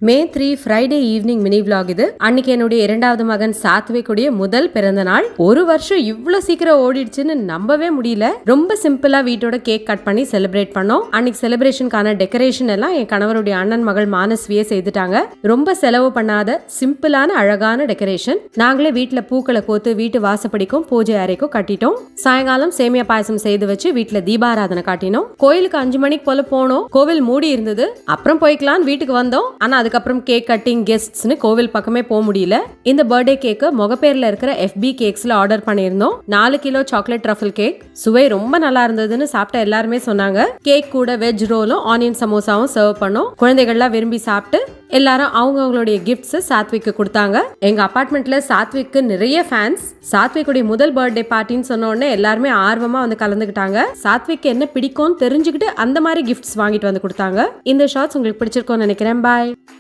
மே 3 Friday evening mini vlog இது. அன்னைக்கு என்னுடைய இரண்டாவது மகன் சாத்விக்குடைய முதல் பிறந்த நாள். ஒரு வருஷம் இவ்ளோ சீக்கிரம் ஓடிடுச்சுன்னு நம்பவே முடியல. ரொம்ப சிம்பிளா வீட்டோட கேக் கட் பண்ணி செலிப்ரேட் பண்ணோம். அன்னைக்கு செலிப்ரேஷனுக்கான டெக்கரேஷன் எல்லாம் என் கணவருடைய அண்ணன் மகள் மானஸ்வியே செய்துட்டாங்க. ரொம்ப செலவு பண்ணாத சிம்பிளான அழகான டெக்கரேஷன். நாங்களே வீட்டுல பூக்களை கோத்து வீட்டு வாசப்படிக்கும் பூஜை அறைக்கும் கட்டிட்டோம். சாயங்காலம் சேமியா பாயசம் செய்து வச்சு வீட்டுல தீபாராதனை காட்டினோம். கோயிலுக்கு 5 மணிக்கு போல போனோம். கோவில் மூடி இருந்தது. அப்புறம் போய்க்கலான்னு வீட்டுக்கு வந்தோம். ஆனா அதுக்கப்புறம் கேக் கட்டிங் கெஸ்ட்ஸ்னு கோவில் பக்கமே போக முடியல. இந்த பர்த்டே கேக்கு முகப்பேர்ல இருக்கிற FB கேக்ஸ்ல ஆர்டர் பண்ணியிருந்தோம். 4 கிலோ சாக்லேட் ட்ரஃபிள் கேக். சுவை ரொம்ப நல்லா இருந்ததுன்னு சாப்பிட்ட எல்லாருமே சொன்னாங்க. கேக் கூட வெஜ் ரோலும் ஆனியன் சமோசாவும் சர்வ் பண்ணோம். குழந்தைகள்லாம் விரும்பி சாப்பிட்டு எல்லாரும் அவங்களுடைய கிஃப்ட்ஸ் சாத்விக்கு கொடுத்தாங்க. எங்க அபார்ட்மெண்ட்ல சாத்விக்கு நிறைய ஃபேன்ஸ். சாத்விக்குடைய முதல் பர்த்டே பார்ட்டின்னு சொன்ன உடனே எல்லாருமே ஆர்வமா வந்து கலந்துக்கிட்டாங்க. சாத்விக்கு என்ன பிடிக்கும்னு தெரிஞ்சுக்கிட்டு அந்த மாதிரி கிஃப்ட்ஸ் வாங்கிட்டு வந்து கொடுத்தாங்க. இந்த ஷார்ட்ஸ் உங்களுக்கு பிடிச்சிருக்கும்னு நினைக்கிறேன். பாய்.